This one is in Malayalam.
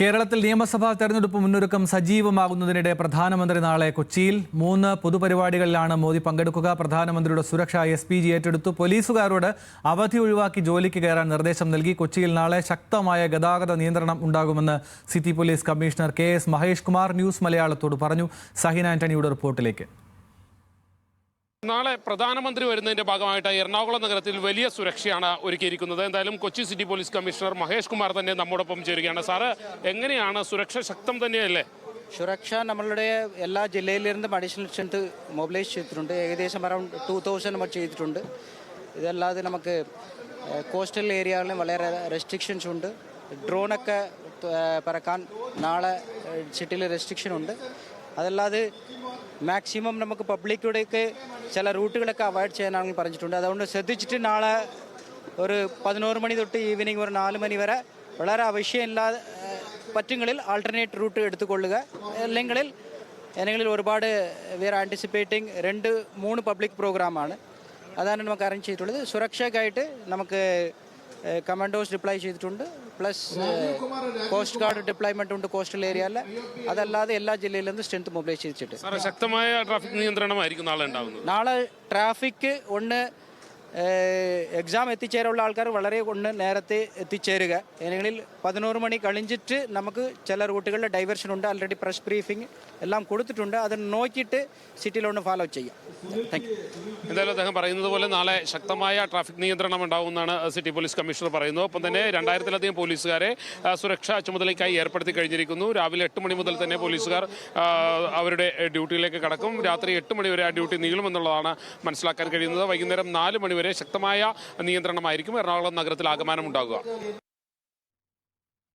കേരളത്തിൽ നിയമസഭാ തെരഞ്ഞെടുപ്പ് മുന്നൊരുക്കം സജീവമാകുന്നതിനിടെ പ്രധാനമന്ത്രി നാളെ കൊച്ചിയിൽ 3 പൊതുപരിപാടികളിലാണ് മോദി പങ്കെടുക്കുക. പ്രധാനമന്ത്രിയുടെ സുരക്ഷ SPG ഏറ്റെടുത്തു. പോലീസുകാരോട് അവധി ഒഴിവാക്കി ജോലിക്ക് കയറാൻ നിർദ്ദേശം നൽകി. കൊച്ചിയിൽ നാളെ ശക്തമായ ഗതാഗത നിയന്ത്രണം ഉണ്ടാകുമെന്ന് city police commissioner KS Mahesh Kumar news മലയാളത്തോട് പറഞ്ഞു. സഹിൻ ആന്റണിയുടെ റിപ്പോർട്ടിലേക്ക്. നാളെ പ്രധാനമന്ത്രി വരുന്നതിന്റെ ഭാഗമായിട്ട് എറണാകുളം നഗരത്തിൽ വലിയ സുരക്ഷയാണ് ഒരുക്കിയിരിക്കുന്നത്. എന്തായാലും Kochi city police commissioner Mahesh Kumar തന്നെ നമ്മോടൊപ്പം ചേരുകയാണ്. സാറ്, എങ്ങനെയാണ് സുരക്ഷ ശക്തം തന്നെയല്ലേ? സുരക്ഷ നമ്മളുടെ എല്ലാ ജില്ലയിലിരുന്നും അഡീഷണൽ സ്ട്രെങ്ത് മൊബിലൈസ് ചെയ്തിട്ടുണ്ട്. ഏകദേശം അറൗണ്ട് 2000 നമ്മൾ ചെയ്തിട്ടുണ്ട്. ഇതല്ലാതെ നമുക്ക് കോസ്റ്റൽ ഏരിയകളിലും വളരെ റെസ്ട്രിക്ഷൻസ് ഉണ്ട്. ഡ്രോണൊക്കെ പറക്കാൻ നാളെ സിറ്റിയിൽ റെസ്ട്രിക്ഷൻ ഉണ്ട്. അതല്ലാതെ മാക്സിമം നമുക്ക് പബ്ലിക്കിലേക്ക് ചില റൂട്ടുകളൊക്കെ അവോയ്ഡ് ചെയ്യാനാണെങ്കിൽ പറഞ്ഞിട്ടുണ്ട്. അതുകൊണ്ട് ശ്രദ്ധിച്ചിട്ട് നാളെ ഒരു 11 മണി തൊട്ട് ഈവനിങ് ഒരു 4 മണി വരെ വളരെ ആവശ്യമില്ലാതെ പറ്റുങ്ങളിൽ ആൾട്ടർനേറ്റ് റൂട്ട് എടുത്തുകൊള്ളുക. അല്ലെങ്കിൽ ഒരുപാട് വേറെ ആൻറ്റിസിപ്പേറ്റിംഗ് 2-3 പബ്ലിക് പ്രോഗ്രാമാണ്. അതാണ് നമുക്ക് അറേഞ്ച് ചെയ്തിട്ടുള്ളത്. സുരക്ഷയ്ക്കായിട്ട് നമുക്ക് കമാൻഡോസ് ഡിപ്ലോയ് ചെയ്തിട്ടുണ്ട്. പ്ലസ് കോസ്റ്റ് ഗാർഡ് ഡിപ്ലോയ്മെന്റ് ഉണ്ട് കോസ്റ്റൽ ഏരിയയിൽ. അതല്ലാതെ എല്ലാ ജില്ലയിൽ നിന്നും സ്ട്രെങ്ത് മൊബിലൈസ് ചെയ്തിട്ട് ശക്തമായ ട്രാഫിക് നിയന്ത്രണമായിരിക്കും നാളെ ഉണ്ടാകുന്നത്. നാളെ ട്രാഫിക് എക്സാം എത്തിച്ചേരാനുള്ള ആൾക്കാർ വളരെ നേരത്തെ എത്തിച്ചേരുക. ഏതെങ്കിലും 11 മണി കഴിഞ്ഞിട്ട് നമുക്ക് ചില റൂട്ടുകളിൽ ഡൈവേർഷൻ ഉണ്ട്. ആൾറെഡി പ്രസ് ബ്രീഫിംഗ് എല്ലാം കൊടുത്തിട്ടുണ്ട്. അത് നോക്കിയിട്ട് സിറ്റിയിലൊന്ന് ഫോളോ ചെയ്യാം. Thank you. എന്തായാലും അദ്ദേഹം പറയുന്നത് പോലെ നാളെ ശക്തമായ ട്രാഫിക് നിയന്ത്രണം ഉണ്ടാകുമെന്നാണ് സിറ്റി പോലീസ് കമ്മീഷണർ പറയുന്നത്. ഒപ്പം തന്നെ 2000-ലധികം പോലീസുകാരെ സുരക്ഷാ ചുമതലയ്ക്കായി ഏർപ്പെടുത്തി കഴിഞ്ഞിരിക്കുന്നു. രാവിലെ 8 മണി മുതൽ തന്നെ പോലീസുകാർ അവരുടെ ഡ്യൂട്ടിയിലേക്ക് കടക്കും. രാത്രി 8 മണി വരെ ആ ഡ്യൂട്ടി നീളുമെന്നുള്ളതാണ് മനസ്സിലാക്കാൻ കഴിയുന്നത്. വൈകുന്നേരം 4 മണി വരെ ശക്തമായ നിയന്ത്രണമായിരിക്കും എറണാകുളം നഗരത്തിൽ ആഗമനം ഉണ്ടാകുക.